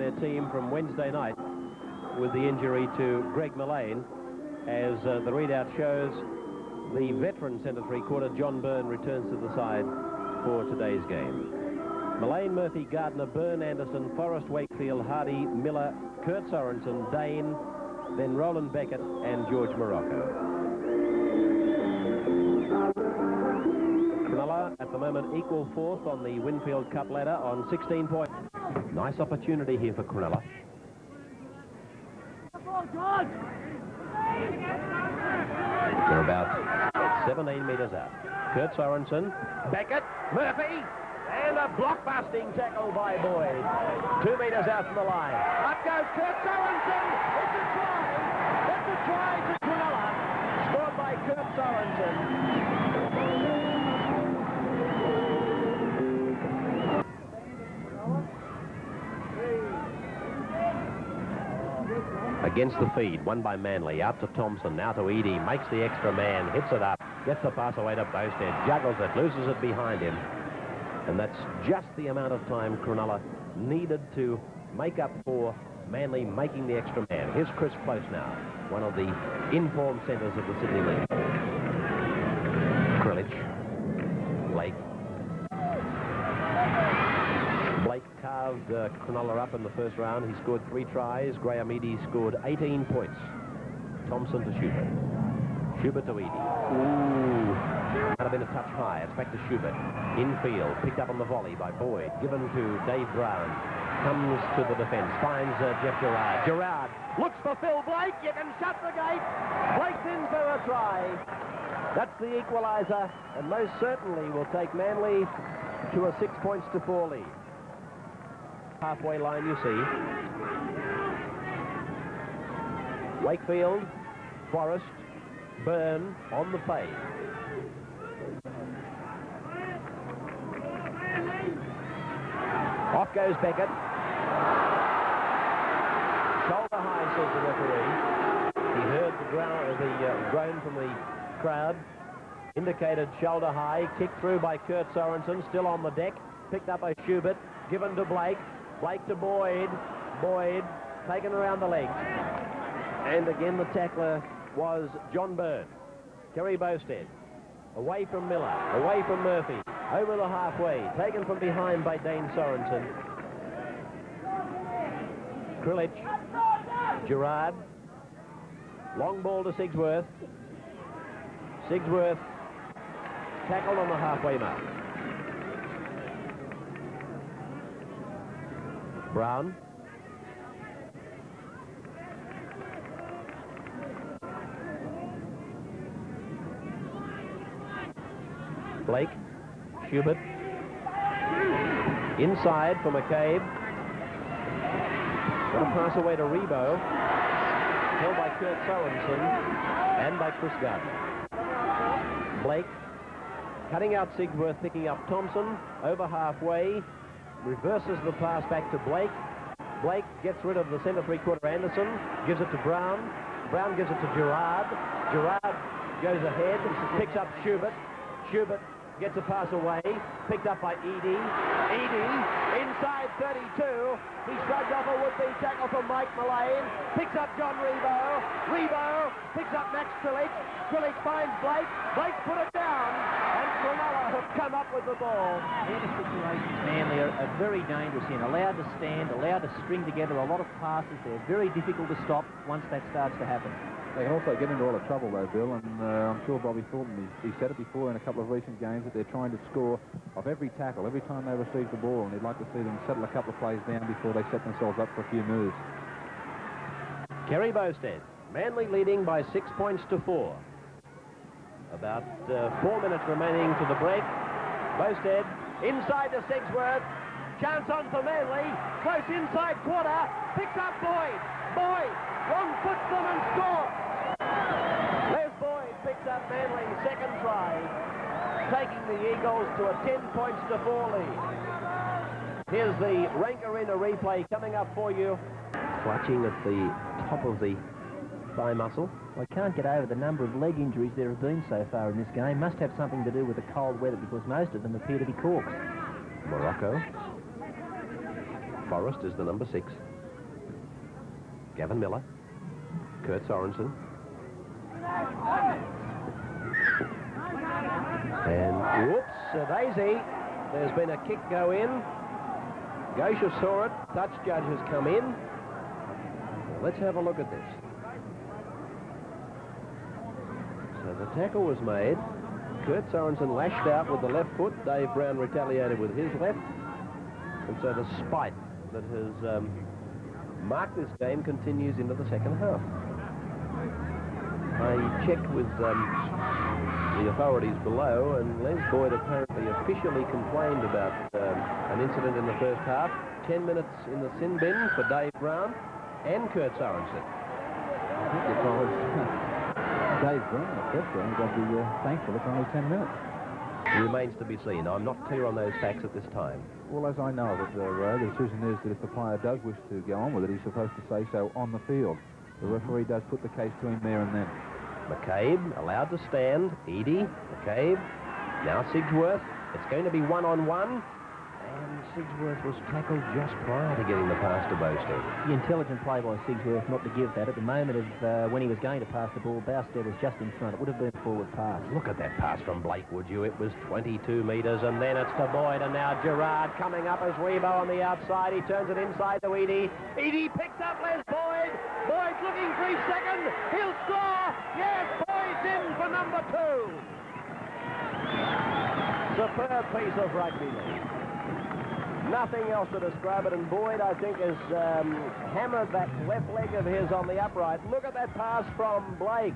their team from Wednesday night with the injury to Greg Mullane. As the readout shows, the veteran centre three-quarter John Byrne returns to the side for today's game. Mullane, Murphy, Gardner, Byrne, Anderson, Forrest, Wakefield, Hardy, Miller, Kurt Sorensen, Dane, then Roland Beckett and George Morocco. Cronulla at the moment equal fourth on the Winfield Cup ladder on 16 points. Nice opportunity here for Cronulla. They're about 17 metres out. Kurt Sorensen, Beckett, Murphy, and a block-busting tackle by Boyd. 2 metres out from the line. Up goes Kurt Sorensen. It's a try. It's a try to Cronulla. Scored by Kurt Sorensen. Against the feed, won by Manly, out to Thompson, now to Eadie, makes the extra man, hits it up, gets the pass away to Bosted, juggles it, loses it behind him. And that's just the amount of time Cronulla needed to make up for Manly making the extra man. Here's Chris Close now, one of the informed centres of the Sydney League. Krilic, Blake. Blake carved Cronulla up in the first round. He scored 3 tries. Graham Eadie scored 18 points. Thompson to Schubert. Schubert to Eadie. Ooh. Might have been a touch high. It's back to Schubert. Infield. Picked up on the volley by Boyd. Given to Dave Brown. Comes to the defence. Finds Jeff Gerard. Gerard looks for Phil Blake. You can shut the gate. Blake's in for a try. That's the equaliser. And most certainly will take Manly to a 6-4 lead. Halfway line, you see. Wakefield, Forrest, Byrne on the fade. Off goes Beckett. Shoulder high, says the referee. He heard the groan from the crowd. Indicated shoulder high. Kicked through by Kurt Sorensen, still on the deck. Picked up by Schubert. Given to Blake. Blake to Boyd. Boyd taken around the legs. And again the tackler was John Byrne. Kerry Bosted. Away from Miller. Away from Murphy. Over the halfway. Taken from behind by Dane Sorensen. Krilic. Gerard. Long ball to Sigsworth. Sigsworth tackled on the halfway mark. Brown. Blake. Schubert. Inside for McCabe. Got a pass away to Rebo. Held by Kurt Sorensen and by Chris Gardner. Blake. Cutting out Sigsworth, picking up Thompson. Over halfway. Reverses the pass back to Blake. Blake gets rid of the centre three-quarter Anderson, gives it to Brown. Brown gives it to Gerard. Gerard goes ahead, picks up Schubert. Schubert gets a pass away, picked up by Eadie. Eadie, inside 32. He shrugged off a would-be tackle from Mike Mullane. Picks up John Rebo. Rebo picks up Max Krilic. Krilic finds Blake. Blake put it down. And Cronulla have come up with the ball. These situations, Manly are very dangerous in. Allowed to stand, allowed to string together a lot of passes. They're very difficult to stop once that starts to happen. They can also get into a lot of trouble, though, Bill, and I'm sure Bobby Thornton, he said it before in a couple of recent games that they're trying to score off every tackle, every time they receive the ball, and he'd like to see them settle a couple of plays down before they set themselves up for a few moves. Kerry Bosted, Manly leading by 6 points to 4. About 4 minutes remaining to the break. Bosted, inside to Sigsworth. Chance on for Manly. Close inside quarter. Picks up Boyd. Boyd, wrong foot them and scores. Les Boyd picks up Manly's second try, taking the Eagles to a 10-4 lead. Here's the Rank Arena replay coming up for you. Clutching at the top of the thigh muscle. I can't get over the number of leg injuries there have been so far in this game. Must have something to do with the cold weather because most of them appear to be corks. Morocco. Forrest is the number 6. Gavin Miller. Kurt Sorensen. And whoops, a daisy. There's been a kick go in. Gosha saw it. Touch judge has come in. Well, let's have a look at this. So the tackle was made. Kurt Sorensen lashed out with the left foot. Dave Brown retaliated with his left. And so the spite that has marked this game continues into the second half. I checked with the authorities below, and Les Boyd apparently officially complained about an incident in the first half. 10 minutes in the sin bin for Dave Brown and Kurt Sorensen. I think because Dave Brown, etc., and got to be thankful it's only 10 minutes. Remains to be seen. I'm not clear on those facts at this time. Well, as I know of it, the decision is that if the player does wish to go on with it, he's supposed to say so on the field. The referee does put the case to him there and then. McCabe allowed to stand. Edie, McCabe, now Sigsworth. It's going to be one-on-one. And Sigsworth was tackled just prior to getting the pass to Bowstead. The intelligent play by Sigsworth not to give that. At the moment of when he was going to pass the ball, Bowstead was just in front. It would have been a forward pass. Look at that pass from Blake, would you? It was 22 metres, and then it's to Boyd, and now Gerard coming up as Rebo on the outside. He turns it inside to Edie. Edie picks up Les Boyd. Boyd's looking for his second. He'll score. Yes, Boyd's in for number 2. Superb piece of rugby league. Nothing else to describe it, and Boyd, I think, has hammered that left leg of his on the upright. Look at that pass from Blake.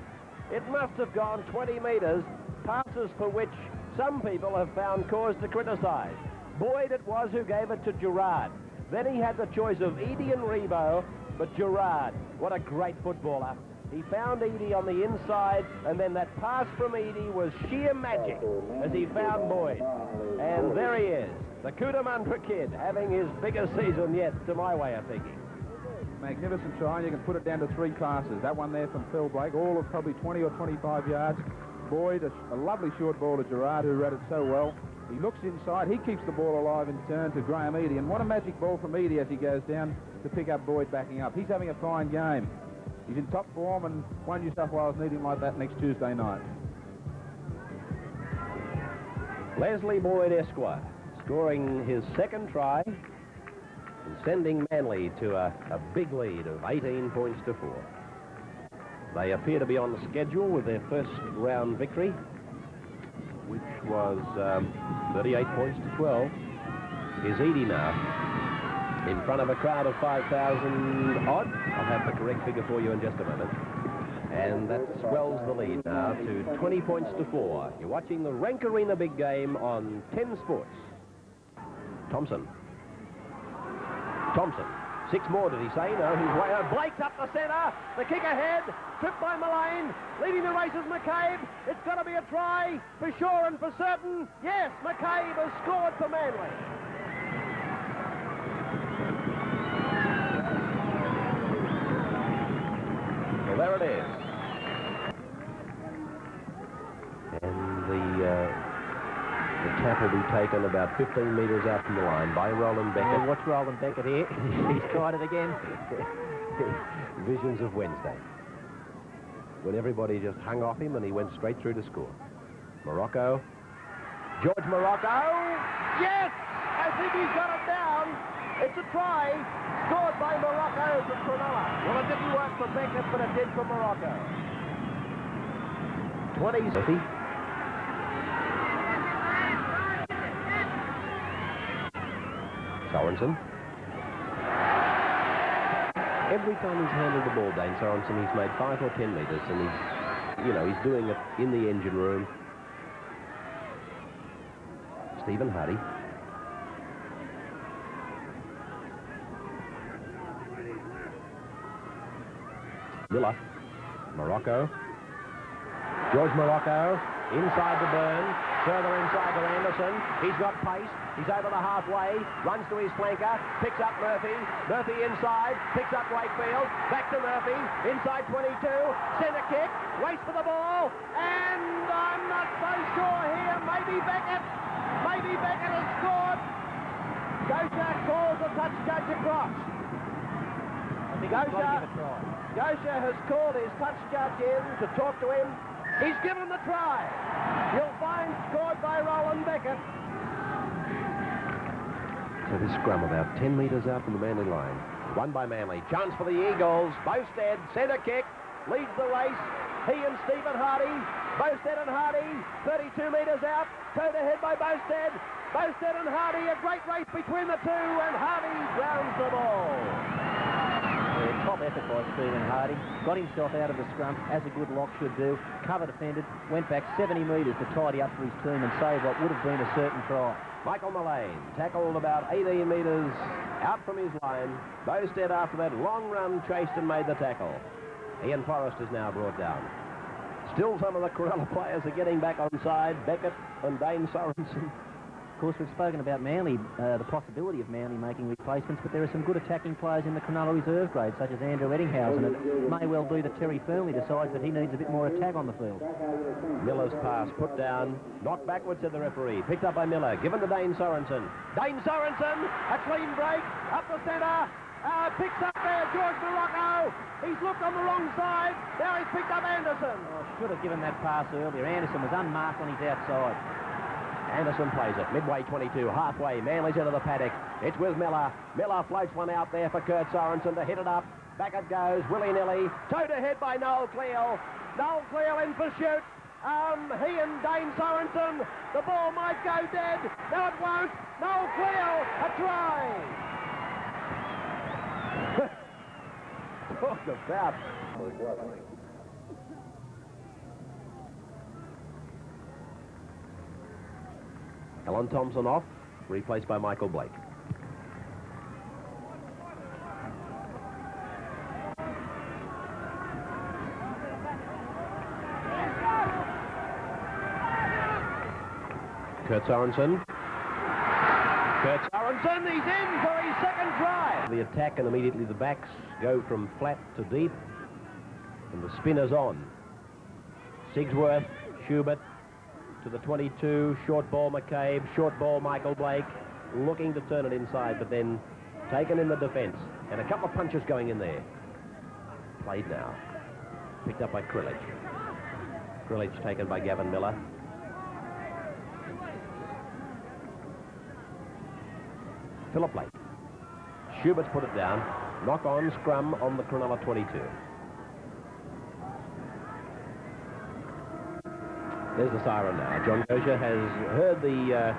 It must have gone 20 metres, passes for which some people have found cause to criticise. Boyd it was who gave it to Gerard. Then he had the choice of Edie and Rebo, but Gerard, what a great footballer. He found Edie on the inside, and then that pass from Edie was sheer magic as he found Boyd. And there he is, the Cootamundra kid, having his biggest season yet, to my way of thinking. Magnificent try, and you can put it down to 3 passes. That one there from Phil Blake, all of probably 20 or 25 yards. Boyd, a lovely short ball to Gerard, who read it so well. He looks inside, he keeps the ball alive in turn to Graham Edie, and what a magic ball from Edie as he goes down to pick up Boyd backing up. He's having a fine game. He's in top form, and one New South Wales need him like that next Tuesday night. Leslie Boyd, Esquire, scoring his second try and sending Manly to a big lead of 18 points to 4. They appear to be on the schedule with their first round victory, which was 38 points to 12. Here's Edie now, in front of a crowd of 5,000 odd. I'll have the correct figure for you in just a moment. And that swells the lead now to 20 points to 4. You're watching the Rank Arena Big Game on 10 Sports. Thompson. 6 more, did he say? No, he's way out. Blake's up the centre. The kick ahead. Tripped by Mullane. Leading the race is McCabe. It's got to be a try for sure and for certain. Yes, McCabe has scored for Manly. Well, there it is. And the tap will be taken about 15 metres out from the line by Roland Beckett. Oh, watch Roland Beckett here. He's tried it again. Visions of Wednesday, when everybody just hung off him and he went straight through to score. Morocco. George Morocco. Yes! I think he's got it down. It's a try. Scored by Morocco from Cronulla. Well, it didn't work for Beckett, but it did for Morocco. 20. Sorensen. Every time he's handled the ball, Dane Sorensen, he's made 5 or 10 metres, and he's doing it in the engine room. Stephen Hardy. Miller. Morocco. George Morocco. Inside to Byrne. Further inside to Anderson. He's got pace. He's over the halfway. Runs to his flanker. Picks up Murphy. Murphy inside. Picks up Wakefield. Back to Murphy. Inside 22. Centre kick. Race for the ball. And I'm not so sure here. Maybe Beckett. Maybe Beckett has scored. Gosha calls a touch judge across. think he's got to give a try. Gosha has called his touch judge in to talk to him. He's given the try. You'll find scored by Roland Beckett. So this scrum about 10 metres out from the Manly line. Won by Manly. Chance for the Eagles. Bowstead, centre kick, leads the race. He and Stephen Hardy. Bowstead and Hardy, 32 metres out. Towed ahead by Bowstead. Bowstead and Hardy, a great race between the two, and Hardy grounds the ball. Top effort by Stephen Hardy. Got himself out of the scrum, as a good lock should do. Cover defended, went back 70 metres to tidy up for his team and save what would have been a certain try. Michael Mullane tackled about 18 metres out from his line. Bowstead, after that long run, chased and made the tackle. Ian Forrest is now brought down. Still some of the Cronulla players are getting back on side. Beckett and Dane Sorensen. Of course, we've spoken about Manly, the possibility of Manly making replacements, but there are some good attacking players in the Cronulla reserve grade, such as Andrew Eddinghausen. It may well be that Terry Fernley decides that he needs a bit more attack on the field. Miller's pass put down, knocked backwards to the referee, picked up by Miller, given to Dane Sorensen. Dane Sorensen, a clean break, up the centre, picks up there George Morocco. He's looked on the wrong side, now he's picked up Anderson. Oh, should have given that pass earlier. Anderson was unmarked on his outside. Anderson plays it, midway 22, halfway, Manly's into the paddock. It's with Miller. Miller floats one out there for Kurt Sorensen to hit it up. Back it goes, willy-nilly. Towed ahead by Noel Cleal. Noel Cleal in pursuit. He and Dane Sorensen. The ball might go dead. No, it won't. Noel Cleal, a try. Talk about... Alan Thompson off, replaced by Michael Blake. Kurt Sorensen. Kurt Sorensen, he's in for his second try. The attack, and immediately the backs go from flat to deep, and the spinner's on. Sigsworth, Schubert, to the 22, short ball McCabe, short ball Michael Blake, looking to turn it inside, but then taken in the defence, and a couple of punches going in there. Played now, picked up by Krilich. Krilich taken by Gavin Miller. Philip Blake. Schubert's put it down. Knock on scrum on the Cronulla 22. There's the siren now. John Gosha has heard the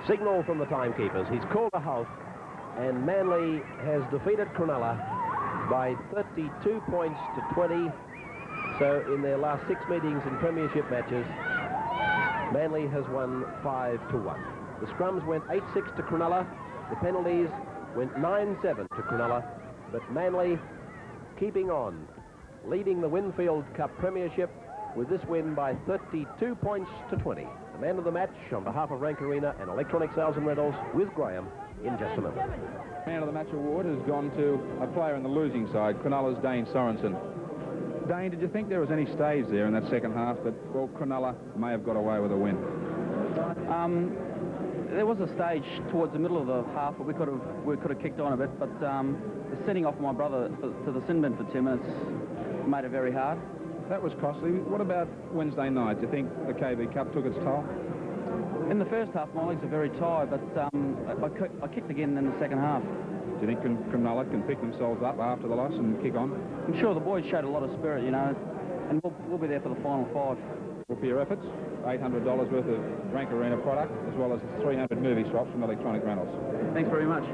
signal from the timekeepers. He's called a halt, and Manly has defeated Cronulla by 32 points to 20. So in their last 6 meetings in premiership matches, Manly has won 5-1. The scrums went 8-6 to Cronulla. The penalties went 9-7 to Cronulla. But Manly keeping on, leading the Winfield Cup premiership with this win by 32 points to 20. The man of the match on behalf of Rank Arena and Electronic Sales and Rentals with Graham in just a moment. Man of the match award has gone to a player in the losing side, Cronulla's Dane Sorensen. Dane, did you think there was any stays there in that second half that, well, Cronulla may have got away with a win? There was a stage towards the middle of the half where we could have kicked on a bit, but the sending off my brother to the sin bin for 2 minutes made it very hard. That was costly. What about Wednesday night? Do you think the KB Cup took its toll? In the first half, my legs are very tired, but I kicked again in the second half. Do you think Cronulla can pick themselves up after the loss and kick on? I'm sure the boys showed a lot of spirit, you know, and we'll be there for the final 5. Well, for your efforts, $800 worth of Rank Arena product, as well as 300 movie swaps from Electronic Rentals. Thanks very much.